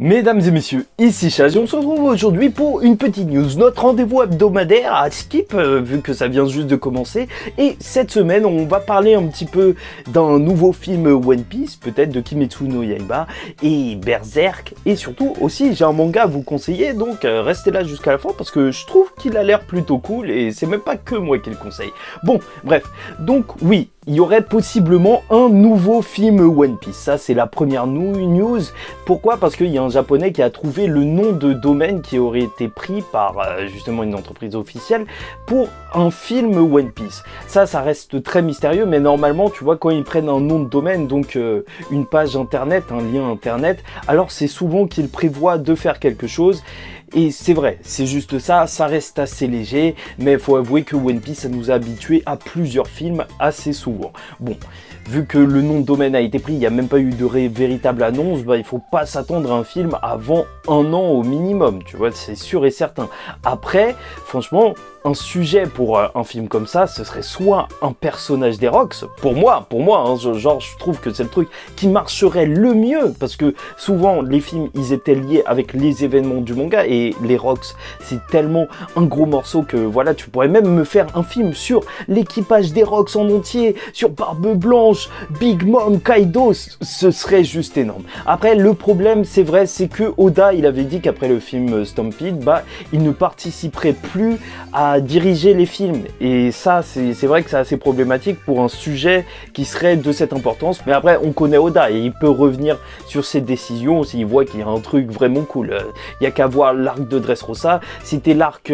Mesdames et messieurs, ici Chaz et on se retrouve aujourd'hui pour une petite news, notre rendez-vous hebdomadaire à Skip, vu que ça vient juste de commencer. Et cette semaine, on va parler un petit peu d'un nouveau film One Piece, peut-être de Kimetsu no Yaiba et Berserk. Et surtout aussi, j'ai un manga à vous conseiller, donc restez là jusqu'à la fin parce que je trouve qu'il a l'air plutôt cool et c'est même pas que moi qui le conseille. Bon, bref, donc oui, il y aurait possiblement un nouveau film One Piece. Ça, c'est la première news. Pourquoi ? Parce qu'il y a un japonais qui a trouvé le nom de domaine qui aurait été pris par justement une entreprise officielle pour un film One Piece. Ça reste très mystérieux, mais normalement, tu vois, quand ils prennent un nom de domaine, donc une page internet, un lien internet, alors c'est souvent qu'ils prévoient de faire quelque chose. Et c'est vrai, c'est juste ça reste assez léger, mais il faut avouer que One Piece, ça nous a habitués à plusieurs films assez souvent. Bon, vu que le nom de domaine a été pris, il n'y a même pas eu de véritable annonce, il faut pas s'attendre à un film avant un an au minimum, tu vois, c'est sûr et certain. Après, franchement, un sujet pour un film comme ça, ce serait soit un personnage des Rocks, pour moi, hein, genre je trouve que c'est le truc qui marcherait le mieux, parce que souvent les films, ils étaient liés avec les événements du manga, et les Rocks, c'est tellement un gros morceau que voilà, tu pourrais même me faire un film sur l'équipage des Rocks en entier, sur Barbe Blanche, Big Mom, Kaido, ce serait juste énorme. Après, le problème, c'est vrai, c'est que Oda, il avait dit qu'après le film Stampede, il ne participerait plus à diriger les films, et ça c'est vrai que c'est assez problématique pour un sujet qui serait de cette importance, mais après on connaît Oda et il peut revenir sur ses décisions s'il voit qu'il y a un truc vraiment cool. Il y a qu'à voir l'arc de Dressrosa, c'était l'arc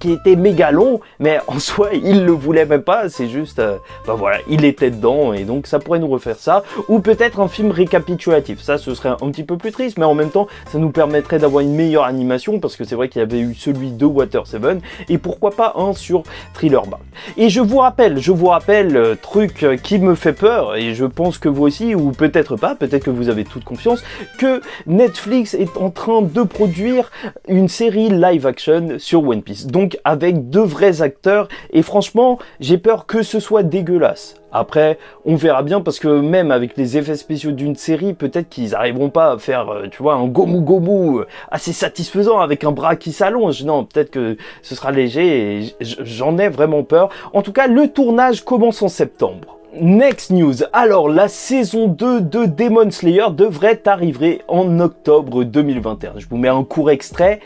qui était méga long, mais en soi il le voulait même pas, c'est juste voilà, il était dedans, et donc ça pourrait nous refaire ça, ou peut-être un film récapitulatif, ça ce serait un petit peu plus triste, mais en même temps ça nous permettrait d'avoir une meilleure animation, parce que c'est vrai qu'il y avait eu celui de Water 7, et pourquoi pas un sur Thriller Bark. Et je vous rappelle, truc qui me fait peur, et je pense que vous aussi, ou peut-être pas, peut-être que vous avez toute confiance, que Netflix est en train de produire une série live action sur One Piece, donc avec de vrais acteurs, et franchement, j'ai peur que ce soit dégueulasse. Après, on verra bien, parce que même avec les effets spéciaux d'une série, peut-être qu'ils arriveront pas à faire, tu vois, un gomu assez satisfaisant avec un bras qui s'allonge. Non, peut-être que ce sera léger, et j'en ai vraiment peur. En tout cas, le tournage commence en septembre. Next news, alors la saison 2 de Demon Slayer devrait arriver en octobre 2021. Je vous mets un court extrait.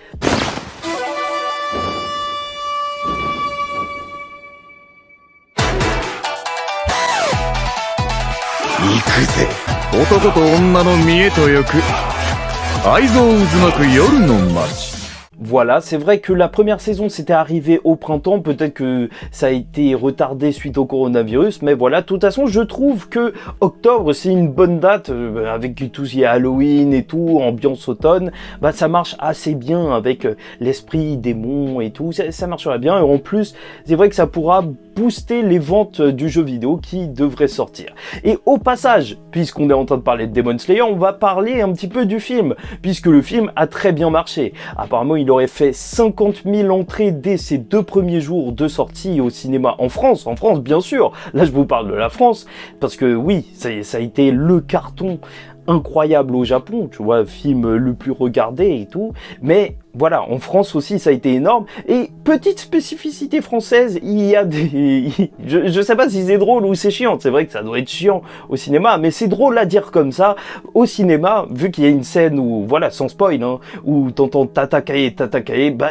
Voilà, c'est vrai que la première saison c'était arrivé au printemps, peut-être que ça a été retardé suite au coronavirus, mais voilà, de toute façon je trouve que octobre c'est une bonne date, avec tout ce qui est Halloween et tout, ambiance automne, ça marche assez bien avec l'esprit démon et tout, ça marcherait bien, et en plus c'est vrai que ça pourra booster les ventes du jeu vidéo qui devrait sortir. Et au passage, puisqu'on est en train de parler de Demon Slayer, on va parler un petit peu du film, puisque le film a très bien marché. Apparemment, il aurait fait 50 000 entrées dès ses 2 premiers jours de sortie au cinéma en France bien sûr. Là, je vous parle de la France, parce que oui, ça a été le carton incroyable au Japon, tu vois, film le plus regardé et tout, mais voilà, en France aussi ça a été énorme, et petite spécificité française, il y a des... je sais pas si c'est drôle ou c'est chiant, c'est vrai que ça doit être chiant au cinéma, mais c'est drôle à dire comme ça, au cinéma, vu qu'il y a une scène où, voilà, sans spoil, hein, où t'entends Tatakae,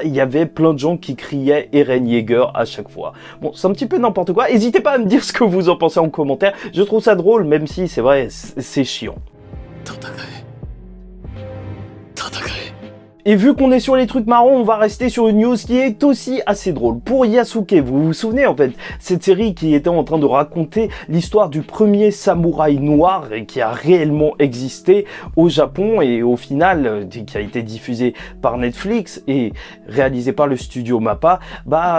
il y avait plein de gens qui criaient Eren Yeager à chaque fois. Bon, c'est un petit peu n'importe quoi, n'hésitez pas à me dire ce que vous en pensez en commentaire, je trouve ça drôle, même si c'est vrai, c'est chiant. Et vu qu'on est sur les trucs marrons, on va rester sur une news qui est aussi assez drôle. Pour Yasuke, vous vous souvenez en fait, cette série qui était en train de raconter l'histoire du premier samouraï noir et qui a réellement existé au Japon, et au final, qui a été diffusée par Netflix et réalisée par le studio MAPPA,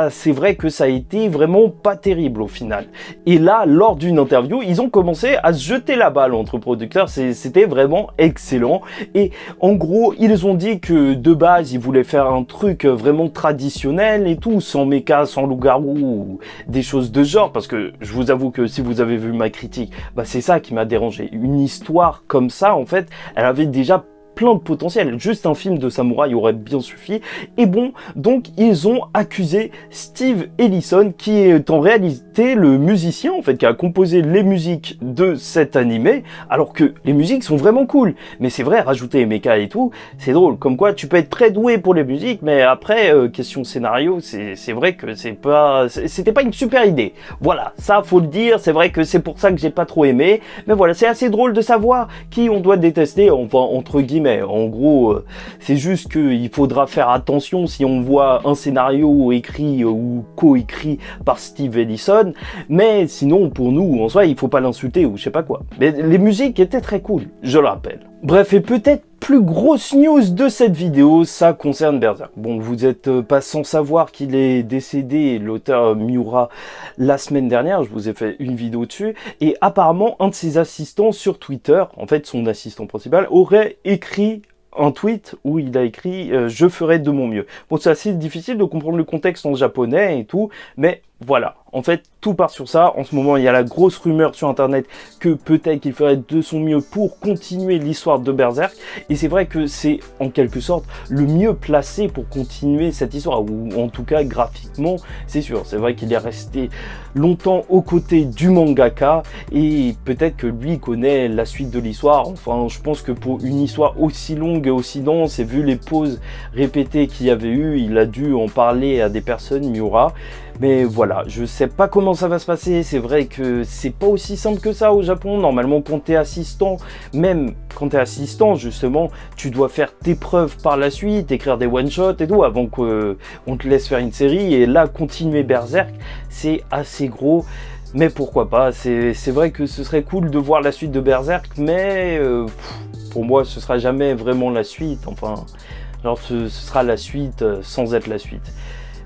c'est vrai que ça a été vraiment pas terrible au final. Et là, lors d'une interview, ils ont commencé à se jeter la balle entre producteurs, c'était vraiment excellent. Et en gros, ils ont dit que de base, ils voulaient faire un truc vraiment traditionnel et tout, sans méca, sans loup-garou, ou des choses de genre, parce que je vous avoue que si vous avez vu ma critique, c'est ça qui m'a dérangé. Une histoire comme ça, en fait, elle avait déjà plein de potentiel. Juste un film de samouraï aurait bien suffi. Et bon, donc ils ont accusé Steve Ellison, qui est en réalité le musicien en fait qui a composé les musiques de cet animé, alors que les musiques sont vraiment cool. Mais c'est vrai, rajouter les mechas et tout, c'est drôle. Comme quoi, tu peux être très doué pour les musiques, mais après, question scénario, c'est vrai que c'était pas une super idée. Voilà, ça faut le dire, c'est vrai que c'est pour ça que j'ai pas trop aimé, mais voilà, c'est assez drôle de savoir qui on doit détester, enfin, entre guillemets. En gros, c'est juste qu'il faudra faire attention si on voit un scénario écrit ou co-écrit par Steve Ellison, mais sinon, pour nous, en soi, il faut pas l'insulter ou je sais pas quoi. Mais les musiques étaient très cool, je le rappelle. Bref, et peut-être plus grosse news de cette vidéo, ça concerne Berserk. Bon, vous êtes pas sans savoir qu'il est décédé, l'auteur Miura, la semaine dernière, je vous ai fait une vidéo dessus, et apparemment, un de ses assistants sur Twitter, en fait son assistant principal, aurait écrit un tweet où il a écrit je ferai de mon mieux. Bon, c'est assez difficile de comprendre le contexte en japonais et tout, mais voilà. En fait, tout part sur ça. En ce moment, il y a la grosse rumeur sur Internet que peut-être qu'il ferait de son mieux pour continuer l'histoire de Berserk. Et c'est vrai que c'est, en quelque sorte, le mieux placé pour continuer cette histoire. Ou en tout cas, graphiquement, c'est sûr. C'est vrai qu'il est resté longtemps aux côtés du mangaka. Et peut-être que lui connaît la suite de l'histoire. Enfin, je pense que pour une histoire aussi longue et aussi dense, et vu les pauses répétées qu'il y avait eu, il a dû en parler à des personnes, Miura. Mais voilà, je sais pas comment ça va se passer, c'est vrai que c'est pas aussi simple que ça au Japon. Normalement, quand t'es assistant, même quand t'es assistant, justement, tu dois faire tes preuves par la suite, écrire des one-shots et tout, avant qu'on te laisse faire une série. Et là, continuer Berserk, c'est assez gros. Mais pourquoi pas, c'est vrai que ce serait cool de voir la suite de Berserk, mais pour moi, ce sera jamais vraiment la suite. Enfin, genre, ce sera la suite sans être la suite.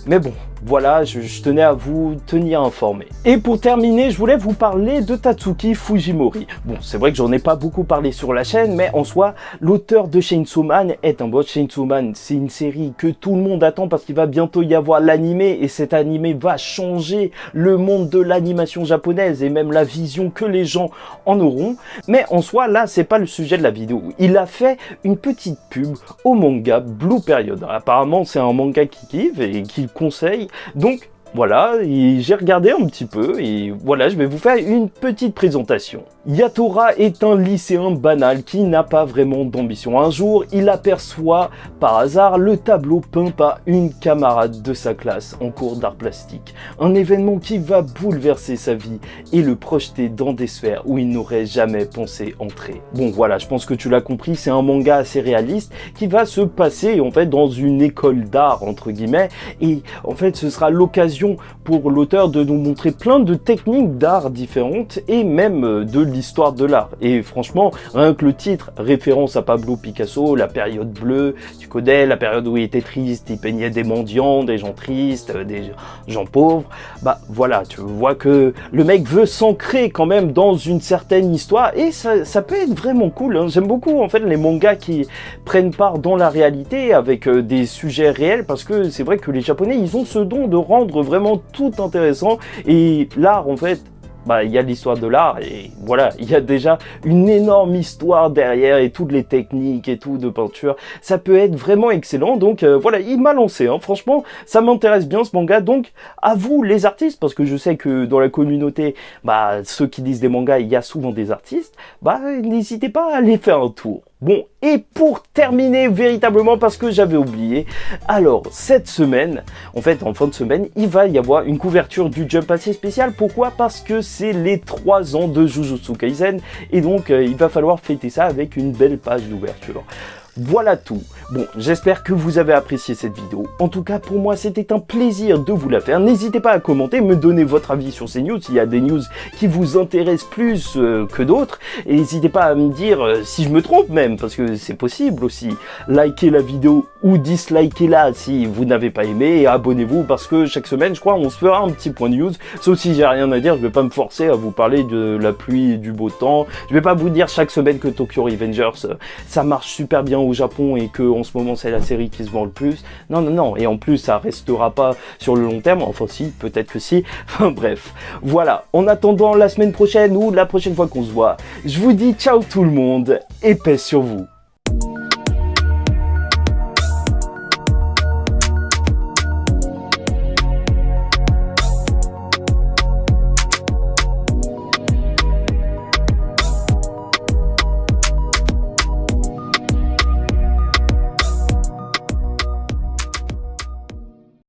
Mais bon, voilà, je tenais à vous tenir informé. Et pour terminer, je voulais vous parler de Tatsuki Fujimori. Bon, c'est vrai que j'en ai pas beaucoup parlé sur la chaîne, mais en soi, l'auteur de Chainsaw Man est un boss. Chainsaw Man, c'est une série que tout le monde attend parce qu'il va bientôt y avoir l'animé, et cet animé va changer le monde de l'animation japonaise et même la vision que les gens en auront. Mais en soi, là, c'est pas le sujet de la vidéo. Il a fait une petite pub au manga Blue Period. Apparemment, c'est un manga qui kiffe et qu'il conseille. Donc voilà, j'ai regardé un petit peu et voilà, je vais vous faire une petite présentation. Yatora est un lycéen banal qui n'a pas vraiment d'ambition. Un jour, il aperçoit par hasard le tableau peint par une camarade de sa classe en cours d'art plastique. Un événement qui va bouleverser sa vie et le projeter dans des sphères où il n'aurait jamais pensé entrer. Bon voilà, je pense que tu l'as compris, c'est un manga assez réaliste qui va se passer en fait dans une école d'art entre guillemets, et en fait ce sera l'occasion pour l'auteur de nous montrer plein de techniques d'art différentes et même de l'histoire de l'art. Et franchement, rien que le titre, référence à Pablo Picasso, la période bleue, tu connais, la période où il était triste, il peignait des mendiants, des gens tristes, des gens pauvres, bah voilà, tu vois que le mec veut s'ancrer quand même dans une certaine histoire, et ça peut être vraiment cool, hein. J'aime beaucoup en fait les mangas qui prennent part dans la réalité avec des sujets réels, parce que c'est vrai que les Japonais, ils ont ce don de rendre vraiment tout intéressant, et l'art en fait, bah, il y a l'histoire de l'art et voilà, il y a déjà une énorme histoire derrière et toutes les techniques et tout de peinture. Ça peut être vraiment excellent. Donc voilà, il m'a lancé, hein. Franchement, ça m'intéresse bien ce manga. Donc à vous les artistes, parce que je sais que dans la communauté, bah, ceux qui lisent des mangas, il y a souvent des artistes, bah, n'hésitez pas à aller faire un tour. Bon, et pour terminer véritablement, parce que j'avais oublié, alors cette semaine, en fait en fin de semaine, il va y avoir une couverture du Jump assez spécial. Pourquoi? Parce que c'est les 3 ans de Jujutsu Kaisen, et donc il va falloir fêter ça avec une belle page d'ouverture. Voilà tout. Bon, j'espère que vous avez apprécié cette vidéo. En tout cas, pour moi, c'était un plaisir de vous la faire. N'hésitez pas à commenter, me donner votre avis sur ces news, s'il y a des news qui vous intéressent plus que d'autres. Et n'hésitez pas à me dire si je me trompe même, parce que c'est possible aussi. Likez la vidéo ou dislikez-la si vous n'avez pas aimé, et abonnez-vous, parce que chaque semaine, je crois, on se fera un petit point de news. Sauf si j'ai rien à dire, je vais pas me forcer à vous parler de la pluie et du beau temps. Je vais pas vous dire chaque semaine que Tokyo Revengers, ça marche super bien au Japon et que en ce moment c'est la série qui se vend le plus. Non, non, non. Et en plus, ça restera pas sur le long terme. Enfin si, peut-être que si. Enfin bref. Voilà. En attendant la semaine prochaine ou la prochaine fois qu'on se voit, je vous dis ciao tout le monde et paix sur vous.